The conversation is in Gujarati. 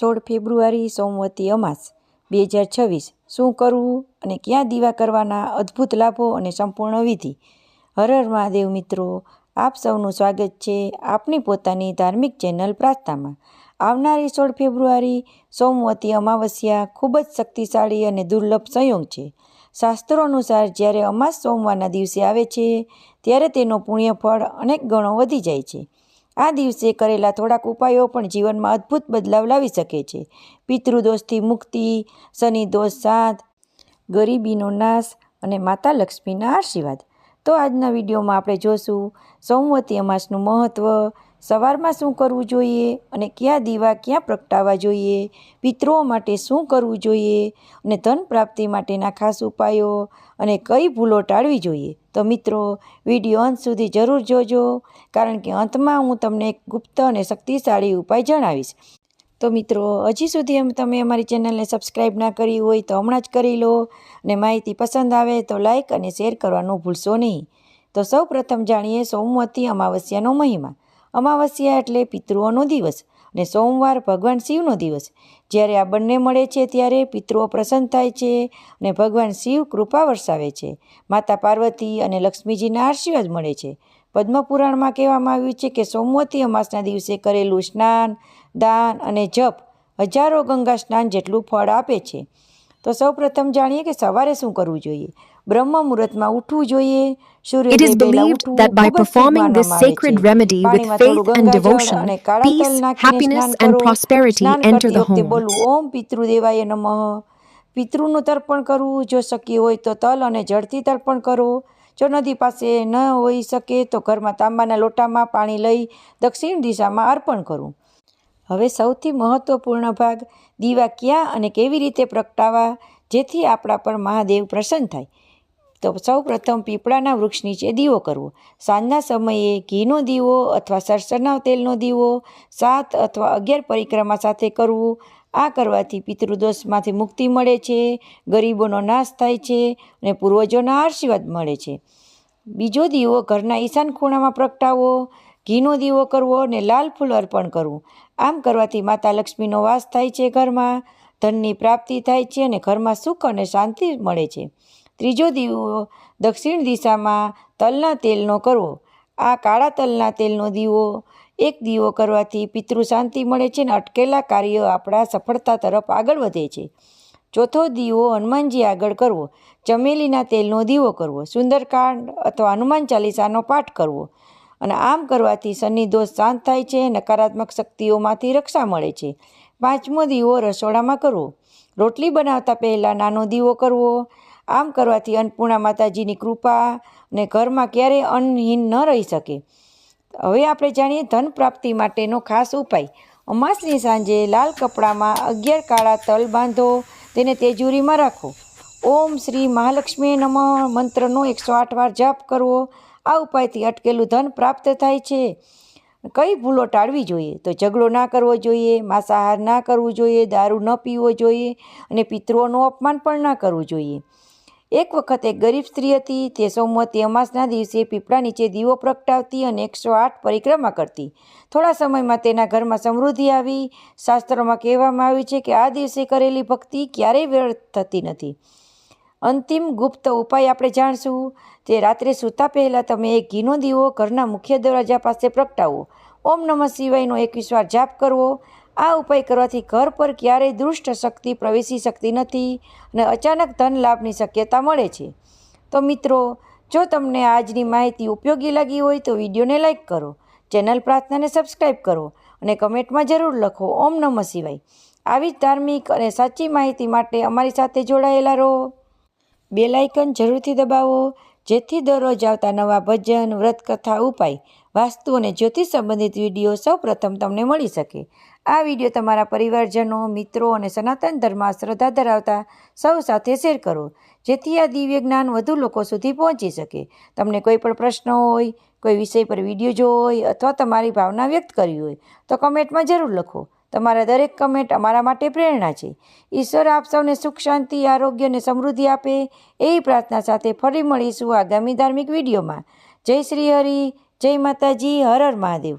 16 ફેબ્રુઆરી સોમવતી અમાસ 2026 શું કરવું અને ક્યાં દીવા કરવાના અદ્ભુત લાભો અને સંપૂર્ણ વિધિ। હર હર મહાદેવ મિત્રો, આપ સૌનું સ્વાગત છે આપની પોતાની ધાર્મિક ચેનલ પ્રાર્થનામાં। આવનારી 16 ફેબ્રુઆરી સોમવતી અમાવસ્યા ખૂબ જ શક્તિશાળી અને દુર્લભ સંયોગ છે। શાસ્ત્રો અનુસાર જ્યારે અમાસ સોમવારના દિવસે આવે છે ત્યારે તેનો પુણ્યફળ અનેક ગણો વધી જાય છે। આ દિવસે કરેલા થોડાક ઉપાયો પણ જીવનમાં અદ્ભુત બદલાવ લાવી શકે છે। પિતૃદોષથી મુક્તિ, શનિ દોષ શાંત, ગરીબીનો નાશ અને માતા લક્ષ્મીના આશીર્વાદ। તો આજના વિડીયોમાં આપણે જોશું સોમવતી અમાસનું મહત્ત્વ, સવારમાં શું કરવું જોઈએ અને કયા દીવા ક્યાં પ્રગટાવવા જોઈએ, પિતૃઓ માટે શું કરવું જોઈએ અને ધન પ્રાપ્તિ માટેના ખાસ ઉપાયો અને કઈ ભૂલો ટાળવી જોઈએ। તો મિત્રો, વિડીયો અંત સુધી જરૂર જોજો, કારણ કે અંતમાં હું તમને એક ગુપ્ત અને શક્તિશાળી ઉપાય જણાવીશ। તો મિત્રો, હજી સુધી તમે અમારી ચેનલને સબસ્ક્રાઈબ ના કરી હોય તો હમણાં જ કરી લો અને માહિતી પસંદ આવે તો લાઈક અને શેર કરવાનું ભૂલશો નહીં। તો સૌ પ્રથમ જાણીએ સોમવતી અમાવસ્યાનો મહિમા। અમાવસ્યા એટલે પિતૃઓનો દિવસ અને સોમવાર ભગવાન શિવનો દિવસ। જ્યારે આ બંને મળે છે ત્યારે પિતૃઓ પ્રસન્ન થાય છે અને ભગવાન શિવ કૃપા વરસાવે છે। માતા પાર્વતી અને લક્ષ્મીજીના આશીર્વાદ મળે છે। પદ્મપુરાણમાં કહેવામાં આવ્યું છે કે સોમવતી અમાસના દિવસે કરેલું સ્નાન, દાન અને જપ હજારો ગંગા સ્નાન જેટલું ફળ આપે છે। તો સૌ પ્રથમ જાણીએ કે સવારે શું કરવું જોઈએ। બ્રહ્મ મુહૂર્તમાં ઉઠવું જોઈએ। It is believed that by performing this sacred remedy with faith and devotion, peace, happiness, and prosperity enter the home. બોલવું ઓમ પિતૃદેવાય નમઃ। પિતૃનું તર્પણ કરવું, જો શક્ય હોય તો તલ અને જળથી તર્પણ કરો। જો નદી પાસે ન હોઈ શકે તો ઘરમાં તાંબાના લોટામાં પાણી લઈ દક્ષિણ દિશામાં અર્પણ કરવું। હવે સૌથી મહત્વપૂર્ણ ભાગ, દીવા ક્યાં અને કેવી રીતે પ્રગટાવવા જેથી આપણા પર મહાદેવ પ્રસન્ન થાય। તો સૌ પ્રથમ પીપળાના વૃક્ષ નીચે દીવો કરવો। સાંજના સમયે ઘીનો દીવો અથવા સરસવના તેલનો દીવો 7 અથવા 11 પરિક્રમા સાથે કરવું। આ કરવાથી પિતૃદોષમાંથી મુક્તિ મળે છે, ગરીબોનો નાશ થાય છે અને પૂર્વજોના આશીર્વાદ મળે છે। બીજો દીવો ઘરના ઈશાન ખૂણામાં પ્રગટાવવો। ઘીનો દીવો કરવો અને લાલ ફૂલ અર્પણ કરવું। આમ કરવાથી માતા લક્ષ્મીનો વાસ થાય છે ઘરમાં, ધનની પ્રાપ્તિ થાય છે અને ઘરમાં સુખ અને શાંતિ મળે છે। ત્રીજો દીવો દક્ષિણ દિશામાં તલના તેલનો કરવો। આ કાળા તલના તેલનો દીવો એક દીવો કરવાથી પિતૃ શાંતિ મળે છે અને અટકેલા કાર્યો આપણા સફળતા તરફ આગળ વધે છે। ચોથો દીવો હનુમાનજી આગળ કરવો। ચમેલીના તેલનો દીવો કરવો। સુંદરકાંડ અથવા હનુમાન ચાલીસાનો પાઠ કરવો અને આમ કરવાથી શનિ દોષ શાંત થાય છે, નકારાત્મક શક્તિઓમાંથી રક્ષા મળે છે। પાંચમો દીવો રસોડામાં કરવો। રોટલી બનાવતા પહેલાં નાનો દીવો કરવો। આમ કરવાથી અન્નપૂર્ણા માતાજીની કૃપા અને ઘરમાં ક્યારેય અન્નહીન ન રહી શકે। હવે આપણે જાણીએ ધન પ્રાપ્તિ માટેનો ખાસ ઉપાય। અમાસની સાંજે લાલ કપડામાં 11 કાળા તલ બાંધો, તેને તેજુરીમાં રાખો। ઓમ શ્રી મહાલક્ષ્મી નમઃ મંત્રનો 108 વાર જાપ કરવો। આ ઉપાયથી અટકેલું ધન પ્રાપ્ત થાય છે। કઈ ભૂલો ટાળવી જોઈએ? તો ઝઘડો ના કરવો જોઈએ, માંસાહાર ના કરવું જોઈએ, દારૂ ન પીવો જોઈએ અને પિતૃઓનું અપમાન પણ ના કરવું જોઈએ। એક વખત એક ગરીબ સ્ત્રી હતી, તે સોમવતી અમાસના દિવસે પીપળા નીચે દીવો પ્રગટાવતી અને 108 પરિક્રમા કરતી। થોડા સમયમાં તેના ઘરમાં સમૃદ્ધિ આવી। શાસ્ત્રોમાં કહેવામાં આવ્યું છે કે આ દિવસે કરેલી ભક્તિ ક્યારેય વ્યર્થ થતી નથી। અંતિમ ગુપ્ત ઉપાય આપણે જાણશું, તે રાત્રે સૂતા પહેલાં તમે એક ઘીનો દીવો ઘરના મુખ્ય દરવાજા પાસે પ્રગટાવો। ઓમ નમઃ શિવાયનો 21 વાર જાપ કરવો। આ ઉપાય કરવાથી ઘર પર ક્યારેય દુષ્ટ શક્તિ પ્રવેશી શકતી નથી અને અચાનક ધન લાભની શક્યતા મળે છે। તો મિત્રો, જો તમને આજની માહિતી ઉપયોગી લાગી હોય તો વિડીયોને લાઈક કરો, ચેનલ પ્રાર્થનાને સબસ્ક્રાઈબ કરો અને કમેન્ટમાં જરૂર લખો ઓમ નમઃ શિવાય। આવી જ ધાર્મિક અને સાચી માહિતી માટે અમારી સાથે જોડાયેલા રહો। બેલ આઇકન જરૂરથી દબાવો જેથી દરરોજ આવતા નવા ભજન, વ્રતકથા, ઉપાય, વાસ્તુ અને જ્યોતિષ સંબંધિત વિડીયો સૌ પ્રથમ તમને મળી શકે। આ વિડીયો તમારા પરિવારજનો, મિત્રો અને સનાતન ધર્મમાં શ્રદ્ધા ધરાવતા સૌ સાથે શેર કરો, જેથી આ દિવ્ય જ્ઞાન વધુ લોકો સુધી પહોંચી શકે। તમને કોઈ પણ પ્રશ્ન હોય, કોઈ વિષય પર વિડીયો જોવો હોય અથવા તમારી ભાવના વ્યક્ત કરવી હોય તો કમેન્ટમાં જરૂર લખો। તમારા દરેક કમેન્ટ અમારા માટે પ્રેરણા છે। ઈશ્વર આપ સૌને સુખ, શાંતિ, આરોગ્ય અને સમૃદ્ધિ આપે એવી પ્રાર્થના સાથે ફરી મળીશું આગામી ધાર્મિક વિડીયોમાં। જય શ્રી હરિ, જય માતાજી, હર હર મહાદેવ।